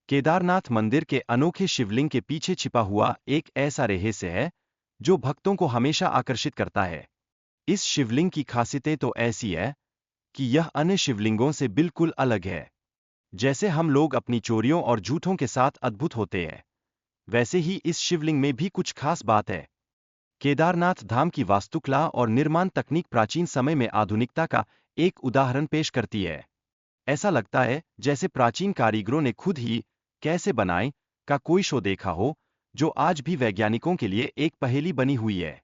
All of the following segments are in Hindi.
केदारनाथ मंदिर के अनोखे शिवलिंग के पीछे छिपा हुआ एक ऐसा रहस्य है जो भक्तों को हमेशा आकर्षित करता है। इस शिवलिंग की खासियतें तो ऐसी है कि यह अन्य शिवलिंगों से बिल्कुल अलग है। जैसे हम लोग अपनी चोरियों और झूठों के साथ अद्भुत होते हैं, वैसे ही इस शिवलिंग में भी कुछ खास बात है। केदारनाथ धाम की वास्तुकला और निर्माण तकनीक प्राचीन समय में आधुनिकता का एक उदाहरण पेश करती है। ऐसा लगता है जैसे प्राचीन कारीगरों ने खुद ही कैसे बनाए का कोई शो देखा हो, जो आज भी वैज्ञानिकों के लिए एक पहेली बनी हुई है।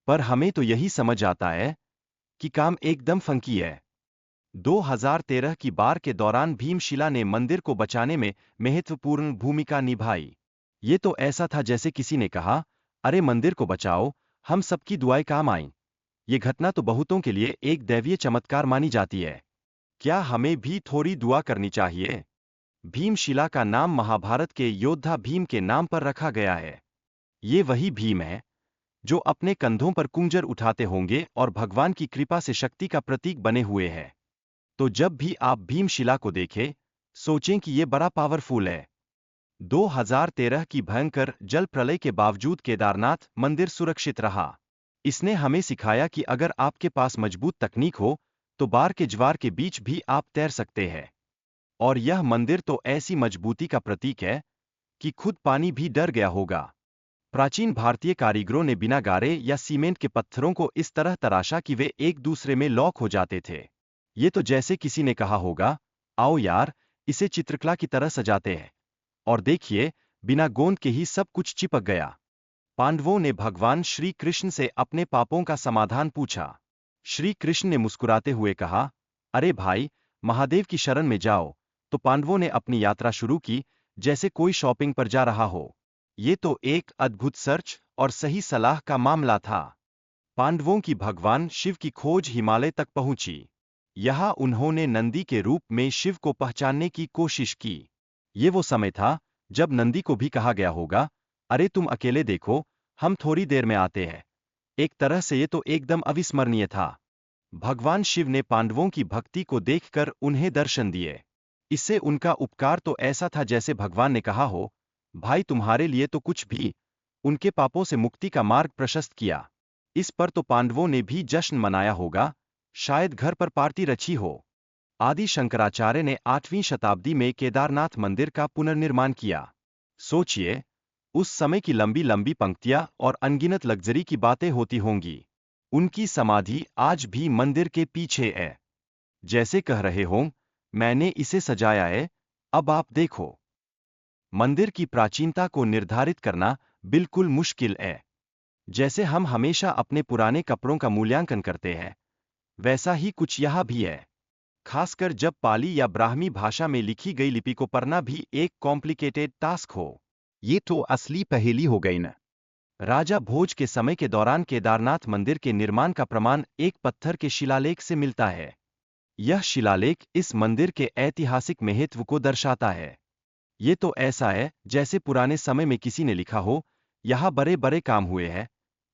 पर हमें तो यही समझ आता है कि काम एकदम फंकी है। 2013 की बाढ़ के दौरान भीमशिला ने मंदिर को बचाने में महत्वपूर्ण भूमिका निभाई। ये तो ऐसा था जैसे किसी ने कहा, अरे मंदिर को बचाओ, हम सबकी दुआएं काम आईं। ये घटना तो बहुतों के लिए एक दैवीय चमत्कार मानी जाती है। क्या हमें भी थोड़ी दुआ करनी चाहिए? भीमशिला का नाम महाभारत के योद्धा भीम के नाम पर रखा गया है। ये वही भीम है जो अपने कंधों पर कुंजर उठाते होंगे और भगवान की कृपा से शक्ति का प्रतीक बने हुए हैं। तो जब भी आप भीमशिला को देखें, सोचें कि ये बड़ा पावरफुल है। 2013 की भयंकर जल प्रलय के बावजूद केदारनाथ मंदिर सुरक्षित रहा। इसने हमें सिखाया कि अगर आपके पास मजबूत तकनीक हो, तो बाढ़ के ज्वार के बीच भी आप तैर सकते हैं। और यह मंदिर तो ऐसी मजबूती का प्रतीक है कि खुद पानी भी डर गया होगा। प्राचीन भारतीय कारीगरों ने बिना गारे या सीमेंट के पत्थरों को इस तरह तराशा कि वे एक दूसरे में लॉक हो जाते थे। ये तो जैसे किसी ने कहा होगा, आओ यार, इसे चित्रकला की तरह सजाते हैं। और देखिए, बिना गोंद के ही सब कुछ चिपक गया। पांडवों ने भगवान श्री कृष्ण से अपने पापों का समाधान पूछा। श्री कृष्ण ने मुस्कुराते हुए कहा, अरे भाई, महादेव की शरण में जाओ। तो पांडवों ने अपनी यात्रा शुरू की, जैसे कोई शॉपिंग पर जा रहा हो। ये तो एक अद्भुत सर्च और सही सलाह का मामला था। पांडवों की भगवान शिव की खोज हिमालय तक पहुंची। यहाँ उन्होंने नंदी के रूप में शिव को पहचानने की कोशिश की। ये वो समय था जब नंदी को भी कहा गया होगा, अरे तुम अकेले देखो, हम थोड़ी देर में आते हैं। एक तरह से ये तो एकदम अविस्मरणीय था। भगवान शिव ने पांडवों की भक्ति को देखकर उन्हें दर्शन दिए। इससे उनका उपकार तो ऐसा था जैसे भगवान ने कहा हो, भाई तुम्हारे लिए तो कुछ भी। उनके पापों से मुक्ति का मार्ग प्रशस्त किया। इस पर तो पांडवों ने भी जश्न मनाया होगा, शायद घर पर पार्टी रची हो। आदि शंकराचार्य ने 8वीं शताब्दी में केदारनाथ मंदिर का पुनर्निर्माण किया। सोचिए, उस समय की लंबी लंबी पंक्तियां और अनगिनत लग्जरी की बातें होती होंगी। उनकी समाधि आज भी मंदिर के पीछे है। जैसे कह रहे हों, मैंने इसे सजाया है, अब आप देखो। मंदिर की प्राचीनता को निर्धारित करना बिल्कुल मुश्किल है। जैसे हम हमेशा अपने पुराने कपड़ों का मूल्यांकन करते हैं, वैसा ही कुछ यहाँ भी है। खासकर जब पाली या ब्राह्मी भाषा में लिखी गई लिपि को पढ़ना भी एक कॉम्प्लिकेटेड टास्क हो। ये तो असली पहेली हो गई न। राजा भोज के समय के दौरान केदारनाथ मंदिर के निर्माण का प्रमाण एक पत्थर के शिलालेख से मिलता है। यह शिलालेख इस मंदिर के ऐतिहासिक महत्व को दर्शाता है। ये तो ऐसा है जैसे पुराने समय में किसी ने लिखा हो, यहाँ बड़े बड़े काम हुए हैं,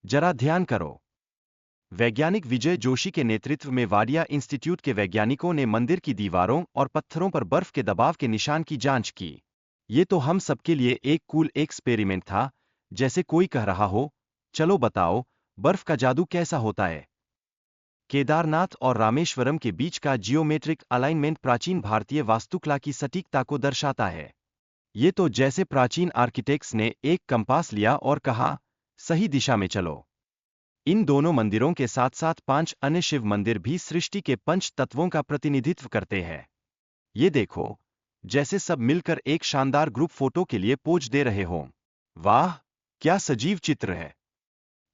जरा ध्यान करो। वैज्ञानिक विजय जोशी के नेतृत्व में वाडिया इंस्टीट्यूट के वैज्ञानिकों ने मंदिर की दीवारों और पत्थरों पर बर्फ के दबाव के निशान की जांच की। ये तो हम सबके लिए एक कूल एक्सपेरिमेंट था, जैसे कोई कह रहा हो, चलो बताओ, बर्फ का जादू कैसा होता है। केदारनाथ और रामेश्वरम के बीच का जियोमेट्रिक अलाइनमेंट प्राचीन भारतीय वास्तुकला की सटीकता को दर्शाता है। ये तो जैसे प्राचीन आर्किटेक्ट्स ने एक कंपास लिया और कहा, सही दिशा में चलो। इन दोनों मंदिरों के साथ साथ 5 अन्य शिव मंदिर भी सृष्टि के पंच तत्वों का प्रतिनिधित्व करते हैं। ये देखो, जैसे सब मिलकर एक शानदार ग्रुप फोटो के लिए पोज दे रहे हों। वाह, क्या सजीव चित्र है।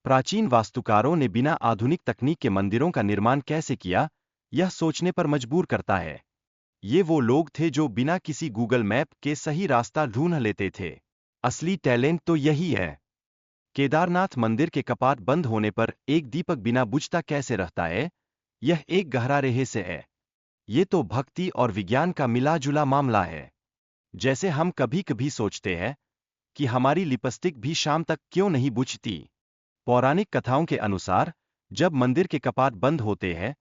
प्राचीन वास्तुकारों ने बिना आधुनिक तकनीक के मंदिरों का निर्माण कैसे किया, यह सोचने पर मजबूर करता है। ये वो लोग थे जो बिना किसी गूगल मैप के सही रास्ता ढूंढ लेते थे। असली टैलेंट तो यही है। केदारनाथ मंदिर के कपाट बंद होने पर एक दीपक बिना बुझता कैसे रहता है, यह एक गहरा रहस्य है। ये तो भक्ति और विज्ञान का मिला-जुला मामला है। जैसे हम कभी कभी सोचते हैं कि हमारी लिपस्टिक भी शाम तक क्यों नहीं बुझती। पौराणिक कथाओं के अनुसार, जब मंदिर के कपाट बंद होते हैं,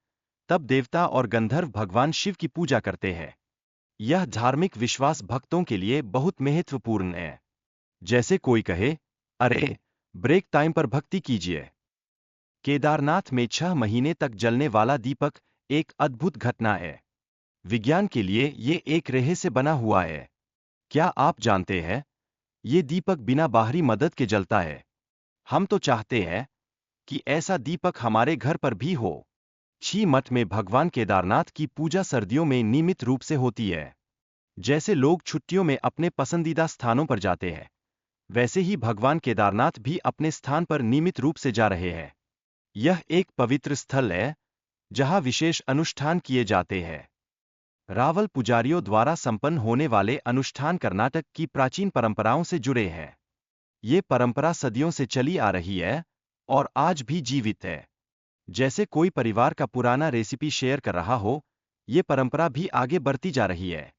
तब देवता और गंधर्व भगवान शिव की पूजा करते हैं। यह धार्मिक विश्वास भक्तों के लिए बहुत महत्वपूर्ण है। जैसे कोई कहे, अरे, ब्रेक टाइम पर भक्ति कीजिए। केदारनाथ में 6 महीने तक जलने वाला दीपक एक अद्भुत घटना है। विज्ञान के लिए ये एक रहस्य से बना हुआ है। क्या आप जानते हैं, ये दीपक बिना बाहरी मदद के जलता है। हम तो चाहते हैं कि ऐसा दीपक हमारे घर पर भी हो। छी मठ में भगवान केदारनाथ की पूजा सर्दियों में नियमित रूप से होती है। जैसे लोग छुट्टियों में अपने पसंदीदा स्थानों पर जाते हैं, वैसे ही भगवान केदारनाथ भी अपने स्थान पर नियमित रूप से जा रहे हैं। यह एक पवित्र स्थल है, जहां विशेष अनुष्ठान किए जाते हैं। रावल पुजारियों द्वारा संपन्न होने वाले अनुष्ठान कर्नाटक की प्राचीन परंपराओं से जुड़े हैं। ये परंपरा सदियों से चली आ रही है और आज भी जीवित है। जैसे कोई परिवार का पुराना रेसिपी शेयर कर रहा हो, ये परंपरा भी आगे बढ़ती जा रही है।